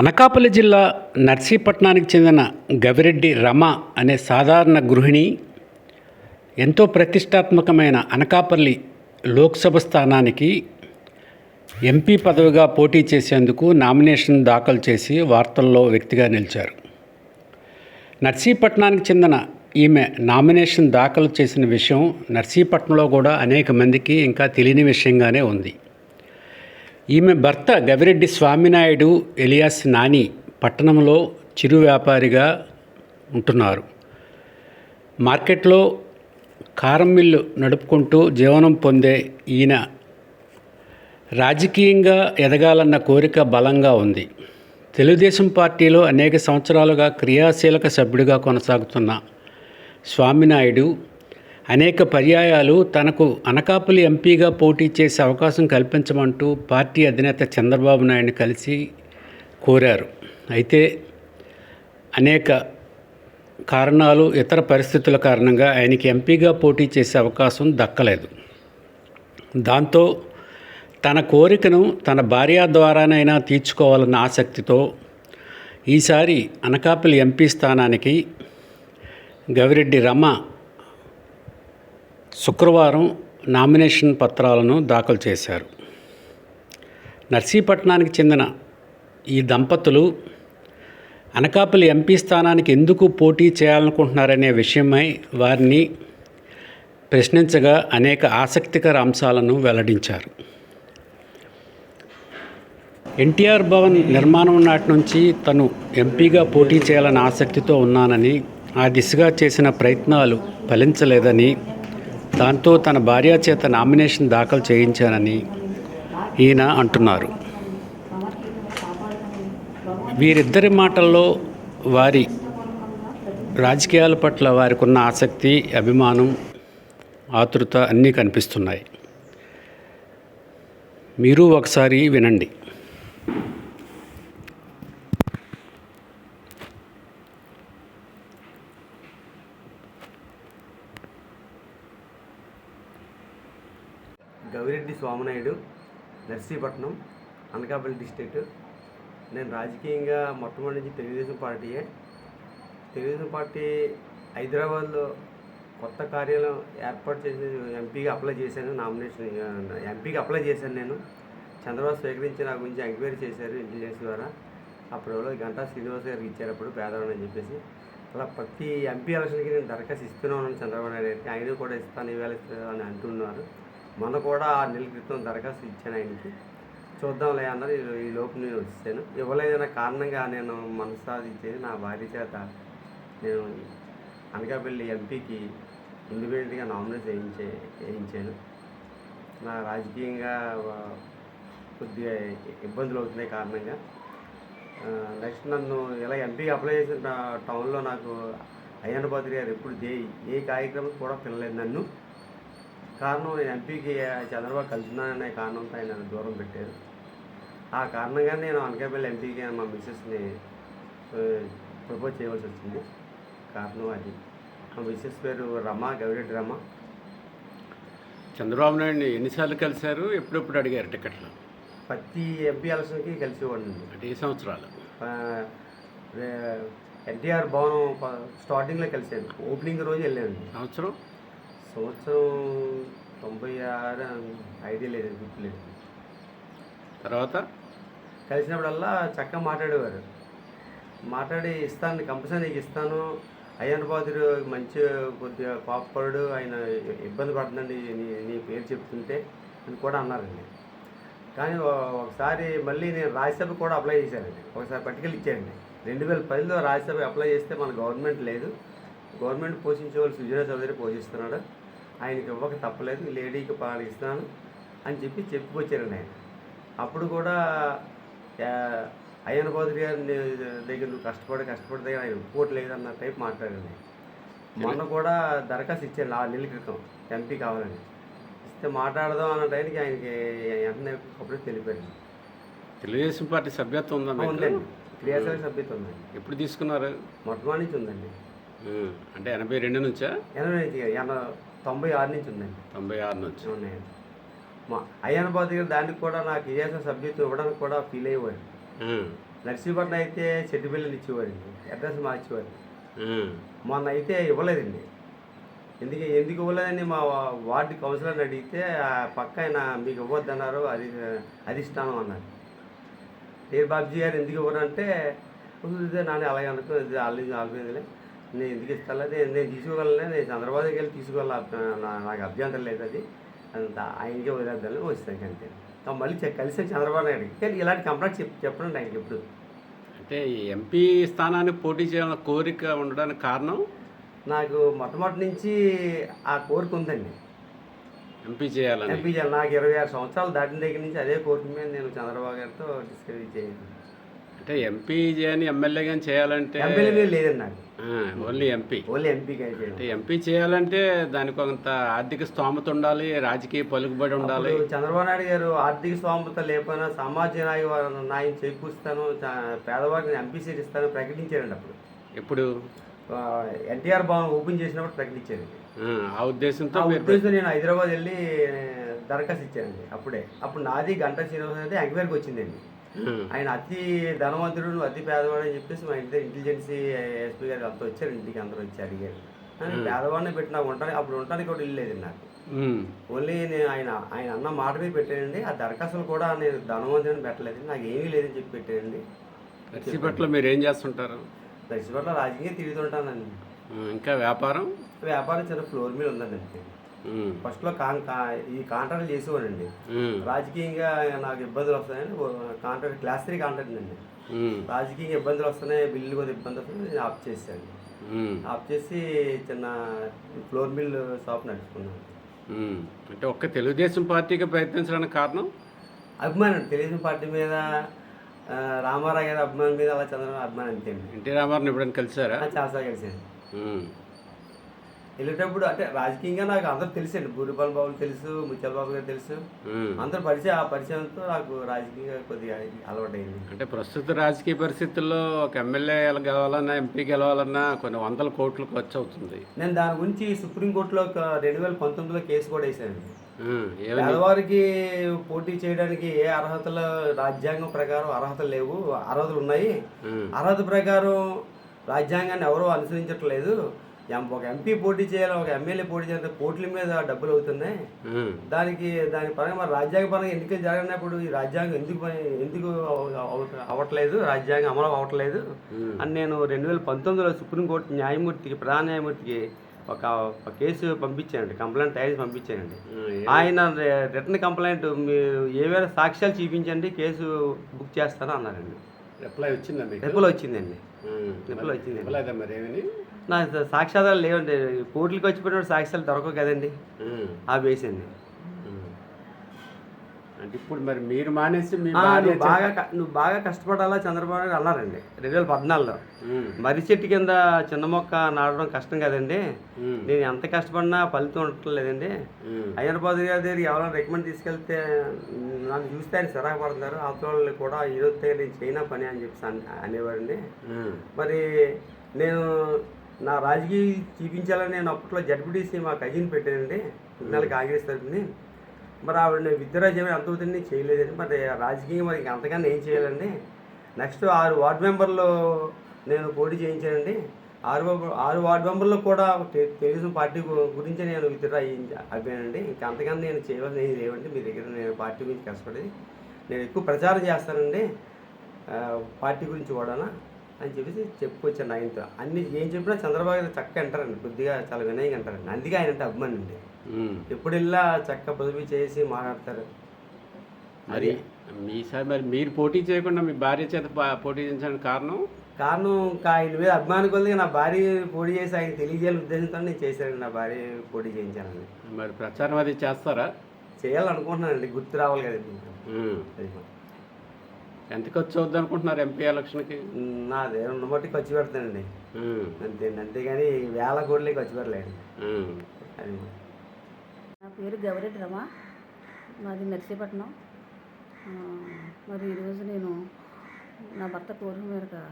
అనకాపల్లి జిల్లా నర్సీపట్నానికి చెందిన గవిరెడ్డి రమ అనే సాధారణ గృహిణి ఎంతో ప్రతిష్టాత్మకమైన అనకాపల్లి లోక్సభ స్థానానికి ఎంపీ పదవిగా పోటీ చేసేందుకు నామినేషన్ దాఖలు చేసి వార్తల్లో వ్యక్తిగా నిలిచారు. నర్సీపట్నానికి చెందిన ఈమె నామినేషన్ దాఖలు చేసిన విషయం నర్సీపట్నంలో కూడా అనేక మందికి ఇంకా తెలియని విషయంగానే ఉంది. ఈమె భర్త గవిరెడ్డి స్వామినాయుడు ఎలియాస్ నాని పట్టణంలో చిరు వ్యాపారిగా ఉంటున్నారు. మార్కెట్లో కారం మిల్లు నడుపుకుంటూ జీవనం పొందే ఈయన రాజకీయంగా ఎదగాలన్న కోరిక బలంగా ఉంది. తెలుగుదేశం పార్టీలో అనేక సంవత్సరాలుగా క్రియాశీలక సభ్యుడిగా కొనసాగుతున్న స్వామినాయుడు అనేక పర్యాయాలు తనకు అనకాపల్లి ఎంపీగా పోటీ చేసే అవకాశం కల్పించమంటూ పార్టీ అధినేత చంద్రబాబు నాయుడిని కలిసి కోరారు. అయితే అనేక కారణాలు, ఇతర పరిస్థితుల కారణంగా ఆయనకి ఎంపీగా పోటీ చేసే అవకాశం దక్కలేదు. దాంతో తన కోరికను తన భార్య ద్వారానైనా తీర్చుకోవాలన్న ఆసక్తితో ఈసారి అనకాపల్లి ఎంపీ స్థానానికి గవిరెడ్డి రమ శుక్రవారం నామినేషన్ పత్రాలను దాఖలు చేశారు. నర్సీపట్నానికి చెందిన ఈ దంపతులు అనకాపల్లి ఎంపీ స్థానానికి ఎందుకు పోటీ చేయాలనుకుంటున్నారనే విషయమై వారిని ప్రశ్నించగా అనేక ఆసక్తికర అంశాలను వెల్లడించారు. ఎన్టీఆర్ భవన్ నిర్మాణం నాటి నుంచి తను ఎంపీగా పోటీ చేయాలని ఆసక్తితో ఉన్నానని, ఆ దిశగా చేసిన ప్రయత్నాలు ఫలించలేదని, దాంతో తన భార్య చేత నామినేషన్ దాఖలు చేయించానని ఈయన అంటున్నారు. వీరిద్దరి మాటల్లో వారి రాజకీయాల పట్ల వారికి ఉన్న ఆసక్తి, అభిమానం, ఆతృత అన్నీ కనిపిస్తున్నాయి. మీరు ఒకసారి వినండి. గవిరెడ్డి స్వామినాయుడు, నర్సీపట్నం, అనకాపల్లి డిస్ట్రిక్ట్. నేను రాజకీయంగా మొట్టమొదటి నుంచి తెలుగుదేశం పార్టీయే. తెలుగుదేశం పార్టీ హైదరాబాద్లో కొత్త కార్యాలయం ఏర్పాటు చేసి ఎంపీగా అప్లై చేశాను. ఎంపీగా అప్లై చేశాను. నేను చంద్రబాబు స్వీకరించి నా గురించి ఎంక్వైరీ చేశారు ఇంటెలిజెన్స్ ద్వారా. అప్పుడు గంటా శ్రీనివాస్ గారికి ఇచ్చారు అప్పుడు పేదవాడు అని చెప్పేసి. అలా ప్రతి ఎంపీ ఎలక్షన్కి నేను దరఖాస్తు ఇస్తూనే ఉన్నాను చంద్రబాబు నాయుడు గారికి. ఆయన కూడా ఇస్తాను, ఈవేళ ఇస్తాను అని అంటున్నారు. మొన్న కూడా 6 నెలల క్రితం దరఖాస్తు ఇచ్చాను ఆయనకి. చూద్దాంలే అన్నారు. ఈ లోపు నేను వచ్చాను. ఇవ్వలేదన్న కారణంగా నేను మనసాదించేది నా భార్య చేత నేను అనకాపల్లి ఎంపీకి ఇండిపెండెంట్గా నామినేట్ వేయించాను. నా రాజకీయంగా కొద్దిగా ఇబ్బందులు అవుతున్నాయి కారణంగా. నెక్స్ట్ నన్ను ఇలా ఎంపీకి అప్లై చేసిన టౌన్లో నాకు అయ్యన్న పాత్రి గారు ఎప్పుడు ఏ కార్యక్రమం కూడా పిలలేదు నన్ను. కారణం నేను ఎంపీకి చంద్రబాబు కలుస్తున్నాననే కారణంతో ఆయన నన్ను దూరం పెట్టారు. ఆ కారణంగా నేను అనకాపల్లి ఎంపీకి మా మిస్సెస్ని ప్రపోజ్ చేయవలసి వచ్చింది. కారణం అది. మా మిస్సెస్ పేరు రమ, గవిరెడ్డి రమ. చంద్రబాబు నాయుడిని ఎన్నిసార్లు కలిశారు? ఎప్పుడెప్పుడు అడిగారు టికెట్లు? ప్రతి ఎంపీ ఎలక్షన్కి కలిసేవాడిని. అంటే ఏ సంవత్సరాలు? ఎన్టీఆర్ భవనం స్టార్టింగ్లో కలిశాను. ఓపెనింగ్ రోజు వెళ్ళాను. సంవత్సరం 96 ఐడియా లేదు, గుర్తులేదు. తర్వాత కలిసినప్పుడల్లా చక్కగా మాట్లాడేవారు. మాట్లాడి ఇస్తాను, కంపల్సరీ నీకు ఇస్తాను, అయ్యన్న పాత్రుడు మంచి కొద్దిగా కోపపడు, ఆయన ఇబ్బంది పడుతుందండి నీ పేరు చెప్తుంటే అని కూడా అన్నారండి. కానీ ఒకసారి మళ్ళీ నేను రాజ్యసభ కూడా అప్లై చేశానండి. ఒకసారి పట్టుకెళ్ళి ఇచ్చానండి. 2010లో రాజ్యసభ అప్లై చేస్తే మన గవర్నమెంట్ లేదు, గవర్నమెంట్ పోషించే వాళ్ళు సుజనా చౌదరి పోషిస్తున్నాడు, ఆయనకి ఇవ్వక తప్పలేదు, లేడీకి పాలిస్తున్నాను అని చెప్పుకొచ్చారండి ఆయన. అప్పుడు కూడా అయ్యన్న పాత్రి గారి దగ్గర నువ్వు కష్టపడి దగ్గర ఆయన ఒప్పుకోవట్లేదు అన్న టైప్ మాట్లాడండి. మొన్న కూడా దరఖాస్తు ఇచ్చారు 6 నెలల క్రితం ఎంపీ కావాలని. ఇస్తే మాట్లాడదాం అన్న టైంకి ఆయనకి వెంటనే అప్పుడే తెలిపారు. తెలుగుదేశం పార్టీ సభ్యత్వం ఉందండి, క్రియాశీలక సభ్యత్వం ఉందండి. ఎప్పుడు తీసుకున్నారు? మొట్టమొదటి నుంచి ఉందండి. అంటే 82 నుంచా? 96 నుంచి ఉందండి. 96 నుంచి ఉన్నాయండి. మా అయ్యన్న పాత్రి గారు దానికి కూడా నాకు క్రియాశీలక సభ్యత్వం ఇవ్వడానికి కూడా ఫీల్ అయ్యేవాడు. నర్సీపట్నం అయితే చెట్టుపల్లిని ఇచ్చేవారండి, అడ్రస్ మార్చేవారు. ఆ. మొన్న అయితే ఇవ్వలేదండి. ఎందుకు ఇవ్వలేదని మా వార్డు కౌన్సిలర్ని అడిగితే ఆ పక్క ఆయన మీకు ఇవ్వద్దన్నారు, అధిష్టానం అన్నారు. ఏ బాబ్జీ గారు ఎందుకు ఇవ్వరంటే నాని అలాగే అనుకో, ఇది ఆల్రెడీ నేను ఎందుకు ఇస్తాను, నేను తీసుకోగలను, నేను చంద్రబాబుకి వెళ్ళి తీసుకోగలను, నాకు అభ్యంతరం లేదు, అది అంత ఆయనకే వదిలేద్దామని వస్తాయి అంతే. మళ్ళీ కలిసి చంద్రబాబు నాయుడు కానీ ఇలాంటి కంప్లైంట్ చెప్పండి ఆయనకి ఎప్పుడు. అంటే ఈ ఎంపీ స్థానానికి పోటీ చేయాలన్న కోరిక ఉండడానికి కారణం నాకు మొట్టమొదటి నుంచి ఆ కోరిక ఉందండి, ఎంపీ చేయాలని. ఎంపీ చేయాలి. నాకు 26 సంవత్సరాలు దాటిన దగ్గర నుంచి అదే కోరిక మీద నేను చంద్రబాబు గారితో డిస్కస్ చేయాలి. అంటే ఎంపీ చేయని ఎమ్మెల్యే కానీ చేయాలంటే ఎమ్మెల్యే మీద లేదండి నాకు, ఓన్లీ ఎంపీ. ఓన్లీ ఎంపీ కానీ అంటే ఎంపీ చేయాలంటే దానికి కొంత ఆర్థిక స్తోమత ఉండాలి, రాజకీయ పలుకుబడి ఉండాలి. చంద్రబాబు నాయుడు గారు ఆర్థిక స్తోమత లేకపోయినా సామాజిక న్యాయం చేకూరుస్తాను, పేదవారిని ఎంపీ సీట్ ఇస్తాను ప్రకటించారండి. అప్పుడు ఇప్పుడు ఎన్టీఆర్ భవన్ ఓపెన్ చేసినప్పుడు ప్రకటించారండి. ఆ ఉద్దేశంతో నేను హైదరాబాద్ వెళ్ళి దరఖాస్తు ఇచ్చానండి. అప్పుడు నాది గంటా శ్రీనివాస అయితే ఎంక్వైరీకి వచ్చిందండి. ఆయన అతి ధనవంతుడు, అతి పేదవాడు అని చెప్పేసి మా ఇంటి ఇంటెలిజెన్సీ ఎస్పీ గారు అంతా వచ్చారు, ఇంటికి అందరూ వచ్చి అడిగారు. పేదవాడిని పెట్టి నాకు అప్పుడు ఉండడానికి కూడా ఇల్లు లేదండి నాకు. ఓన్లీ నేను ఆయన అన్న మాట మీద పెట్టానండి. ఆ దరఖాస్తులు కూడా నేను ధనవంతుని పెట్టలేదు, నాకు ఏమీ లేదని చెప్పి పెట్టానండి. నర్సీపట్నంలో మీరు ఏం చేస్తుంటారు? నర్సీపట్నంలో రాజకీయంగా తిరుగుతుంటానండి. ఇంకా వ్యాపారం చిన్న ఫ్లోర్ మీద ఉందండి అంతే. ఫస్ట్లో ఈ కాంట్రాక్ట్ చేసేవాడండి. రాజకీయంగా నాకు ఇబ్బందులు వస్తాయని కాంట్రాక్ట్ క్లాస్ 3 కాంట్రాక్ట్ అండి. రాజకీయంగా ఇబ్బందులు వస్తున్నాయి, బిల్లు కూడా ఇబ్బంది వస్తుంది, నేను ఆఫ్ చేశాను. ఆఫ్ చేసి చిన్న ఫ్లోర్ మిల్ షాప్ నడుచుకున్నాను. అంటే ఒక్క తెలుగుదేశం పార్టీకి ప్రయత్నించడానికి కారణం అభిమానం, తెలుగుదేశం పార్టీ మీద, రామారావు గారి అభిమానం మీద, అలా చంద్రబాబు అభిమానం అంతే అండి. ఎన్టీ రామారావు ఎప్పుడైనా కలిసారా? చాలాసార్లు కలిసాను. వెళ్ళేటప్పుడు అంటే రాజకీయంగా నాకు అందరూ తెలుసండి, బూరిపాల బాబు తెలుసు, ముత్యాల బాబు గారు తెలుసు, అందరూ ఆ పరిచయంతో నాకు రాజకీయంగా కొద్దిగా అలవాటైంది. అంటే ప్రస్తుత రాజకీయ పరిస్థితుల్లో ఒక ఎమ్మెల్యే గెలవాలన్నా, ఎంపీ గెలవాలన్నా కొన్ని వందల కోట్లు ఖర్చు అవుతుంది. నేను దాని గురించి సుప్రీంకోర్టులో 2019లో కేసు కూడా వేసానండి. పేదవారికి పోటీ చేయడానికి ఏ అర్హతలు, రాజ్యాంగం ప్రకారం అర్హతలు లేవు, అర్హతలు ఉన్నాయి, అర్హత ప్రకారం రాజ్యాంగాన్ని ఎవరూ అనుసరించట్లేదు, ఒక ఎంపీ పోటీ చేయాలి, ఒక ఎమ్మెల్యే పోటీ చేయాలంటే కోట్ల మీద డబ్బులు అవుతున్నాయి, దాని పరంగా మరి రాజ్యాంగ పరంగా ఎన్నికలు జరగనప్పుడు ఈ రాజ్యాంగం ఎందుకు అవ్వట్లేదు, రాజ్యాంగం అమలు అవ్వట్లేదు అని నేను 2019లో సుప్రీంకోర్టు న్యాయమూర్తికి, ప్రధాన న్యాయమూర్తికి ఒక కేసు పంపించానండి, కంప్లైంట్ తయారు చేసి పంపించానండి. ఆయన రిటర్న్ కంప్లైంట్ మీరు ఏవైనా సాక్ష్యాలు చూపించండి, కేసు బుక్ చేస్తాను అన్నారండి. రిప్లై వచ్చిందండి? రిప్లై వచ్చిందండి. రిప్లై వచ్చింది. మరి ఏమని? నా సాక్ష్యాలు లేవండి, కోర్టులకు వచ్చిపోయినప్పుడు సాక్ష్యాలు దొరకవు కదండి, ఆ వేసండి. అంటే ఇప్పుడు మరి మీరు మానేసి నువ్వు బాగా కష్టపడాలా చంద్రబాబు నాయుడు అన్నారండి 2014లో. మర్రి చెట్టు కింద చిన్న మొక్క నాటడం కష్టం కదండి, నేను ఎంత కష్టపడినా ఫలితం ఉండట్లేదండి, అయ్యన్న పాత్రుడు గారి దగ్గర ఎవరైనా రికమెండ్ తీసుకెళ్తే నన్ను చూస్తే ఆయన సిరాకు పడుతున్నారు, అవతల కూడా ఈరోజు నేను చేయనా పని అని చెప్పి అనేవారండి. మరి నేను నా రాజకీయ చూపించాలని నేను అప్పట్లో జడ్పీటీసీ మా కజిన్ పెట్టానండి, ఇన్నాళ్ళు కాంగ్రెస్ తరఫుని. మరి ఆవిడ విత్డ్రా చేయమని ఎంత అవుతుంది, చేయలేదండి. మరి రాజకీయంగా మరి అంతకన్నా ఏం చేయాలండి. నెక్స్ట్ 6 వార్డు మెంబర్లు నేను పోటీ చేయించానండి. 6 వార్డు మెంబర్లు కూడా తెలుగుదేశం పార్టీ గురించి నేను విత్డ్రా అయిపోయానండి. ఇంకా అంతకన్నా నేను చేయవలసిన ఏం లేవండి. మీ దగ్గర నేను పార్టీ గురించి కష్టపడి నేను ఎక్కువ ప్రచారం చేస్తానండి, పార్టీ గురించి కూడా అని చెప్పేసి చెప్పుకొచ్చాను ఆయనతో. అన్ని ఏం చెప్పినా చంద్రబాబు గారు చక్కగా అంటారండి, కొద్దిగా చాలా వినయంగా అంటారండి, అందుకే ఆయన అంటే అభిమానం అండి. ఎప్పుడెల్లా చక్క పొదుపు చేసి మాట్లాడతారు. మరి మరి మీరు పోటీ చేయకుండా మీ భార్య చేత పోటీ చేయించడానికి కారణం ఆయన మీద అభిమానం కొద్దిగా నా భార్య పోటీ చేసి ఆయన తెలియజేయాలని ఉద్దేశంతో నేను చేశానండి, నా భార్య పోటీ చేయించానండి. మరి ప్రచారం అది చేస్తారా? చేయాలనుకుంటున్నానండి, గుర్తు రావాలి కదండి. ఎంత ఖర్చు అవుద్ది అనుకుంటున్నారు ఎంపీ ఎలక్షన్కి? నాదే ఉన్న మట్టి ఖర్చు పెడతానండి అంతేండి, అంతేగాని వేల కోట్లే ఖర్చు పెట్టలేండి. అది నా పేరు గౌరెడ్డి రమ, మాది నర్సీపట్నం. మరి ఈరోజు నేను నా భర్త కోరిక మేరకు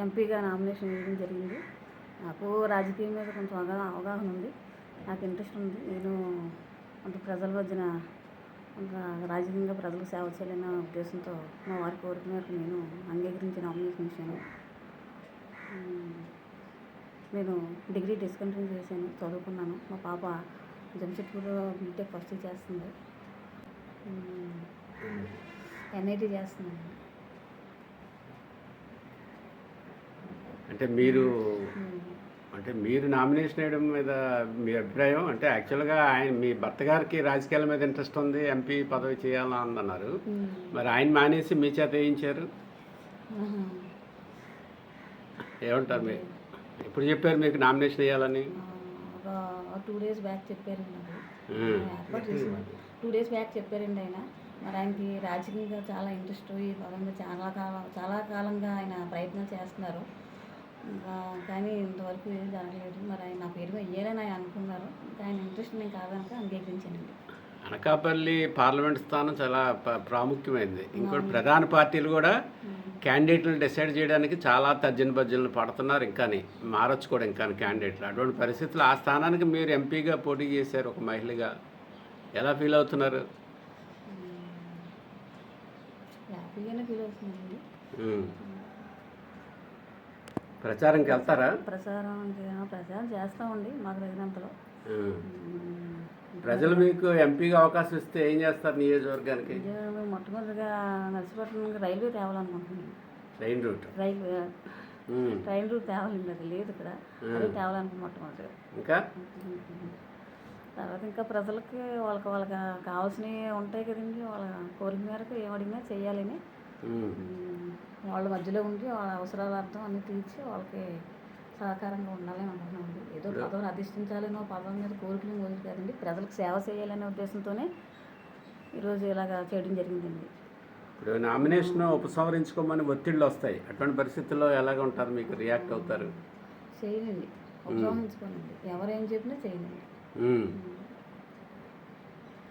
ఎంపీగా నామినేషన్ వేయడం జరిగింది. నాకు రాజకీయం మీద కొంచెం అవగాహన ఉంది, నాకు ఇంట్రెస్ట్ ఉంది. నేను అంత ప్రజల మధ్యన ఇంకా రాజకీయంగా ప్రజలకు సేవ చేయాలనే ఉద్దేశంతో మా వారి కోరిక మేరకు నేను అంగీకరించి నామినేషన్ ఇచ్చాను. నేను డిగ్రీ డిస్కంటిన్యూ చేశాను, చదువుకున్నాను. మా పాప జంషెడ్పూర్ బీటెక్ ఫస్ట్ ఇయర్ చేస్తుంది. ఎన్ఐటి చేస్తున్నాను. అంటే మీరు నామినేషన్ వేయడం మీద మీ అభిప్రాయం అంటే యాక్చువల్గా మీ భర్త గారికి రాజకీయాల మీద ఇంట్రెస్ట్ ఉంది, ఎంపీ పదవి చేయాలని అందన్నారు. మరి ఆయన మానేసి మీ చేత వేయించారు. ఏమంటారు మీరు? ఎప్పుడు చెప్పారు మీకు నామినేషన్ వేయాలని? ఒక 2 days బ్యాక్ చెప్పారండి. నాకు 2 days బ్యాక్ చెప్పారండి ఆయన. మరి ఆయనకి రాజకీయంగా చాలా ఇంట్రెస్ట్, ఈ పదంగా చాలా కాలంగా ఆయన ప్రయత్నం చేస్తున్నారు. ఇంకా కానీ ఇంతవరకు ఏం జరగలేదు. మరి ఆయన నా పేరు వెయ్యాలని ఆయన అనుకున్నారు. ఇంకా ఆయన ఇంట్రెస్ట్ నేను కాదనక అంగీకరించానండి. అనకాపల్లి పార్లమెంట్ స్థానం చాలా ప్రాముఖ్యమైనది. ఇంకోటి ప్రధాన పార్టీలు కూడా క్యాండిడేట్లు డిసైడ్ చేయడానికి చాలా తర్జన భర్జనలు పడుతున్నారు. ఇంకాని మారచ్చు కూడా ఇంకాని క్యాండిడేట్లు. అటువంటి పరిస్థితులు ఆ స్థానానికి మీరు ఎంపీగా పోటీ చేశారు ఒక మహిళగా. ఎలా ఫీల్ అవుతున్నారు? హ్యాపీగానే ఫీల్ అవుతుందండి. ప్రచారంకి వెళ్తారా? ప్రచారం చేస్తామండి మాకు తగినంతలో. ప్రజలు మీకు ఎంపీగా అవకాశం ఇస్తే ఏం చేస్తారు నియోజకవర్గానికి? మొట్టమొదటిగా నర్సీపట్నం రైల్వే తేవాలనుకుంటున్నాను. ట్రైన్ రూట్ తేవాలండి. అది లేదు ఇక్కడ, అది తేవాలనుకుని మొట్టమొదటిగా. ఇంకా తర్వాత ఇంకా ప్రజలకి వాళ్ళకి కావాల్సినవి ఉంటాయి కదండి. వాళ్ళ కోరిక మేరకు ఏమడిగినా చేయాలని వాళ్ళ మధ్యలో ఉండి వాళ్ళ అవసరాల అర్థం అన్నీ తీర్చి వాళ్ళకి సహకారంగా ఉండాలని అనుకుంటున్నామండి. ఏదో పదవిని అధిష్ఠించాలనో పదవి మీద కోరికలు కోరిక కదండి, ప్రజలకు సేవ చేయాలనే ఉద్దేశంతోనే ఈరోజు ఇలాగా చేయడం జరిగిందండి. ఇప్పుడు నామినేషన్ ఉపసంహరించుకోమని ఒత్తిళ్ళు వస్తాయి. అటువంటి పరిస్థితుల్లో ఎలాగ ఉంటారు? మీకు రియాక్ట్ అవుతారు? చేయనండి, ఉపసంహరించుకోనండి. ఎవరేం చెప్పినా చేయనండి.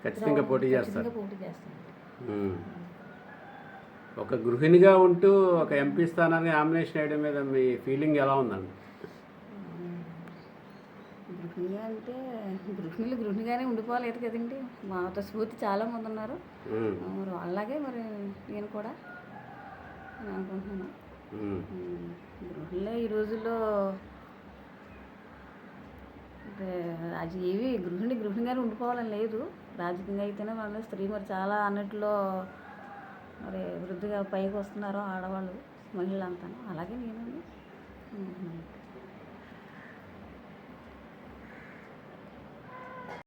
ఖచ్చితంగా పోటీ చేస్తారు. పోటీ చేస్తాను. ఒక గృహిణిగా ఉంటూ ఒక ఎంపీ స్థానాన్ని నామినేషన్ వేయడం మీద మీ ఫీలింగ్ ఎలా ఉందండి? గృహిణిగా అంటే గృహిణిగానే ఉండిపోలేదు కదండి. మాతో స్ఫూర్తి చాలామంది ఉన్నారు. మరి అలాగే మరి నేను కూడా అని అనుకుంటున్నాను. గృహిణిలో ఈ రోజుల్లో అది ఏవి గృహిణిగానే ఉండిపోవాలని లేదు. రాజకీయంగా అయితేనే వాళ్ళు స్త్రీ మరి చాలా అన్నిటిలో మరి వృద్ధిగా పైకి వస్తున్నారు ఆడవాళ్ళు, మహిళలంతా. అలాగే నేను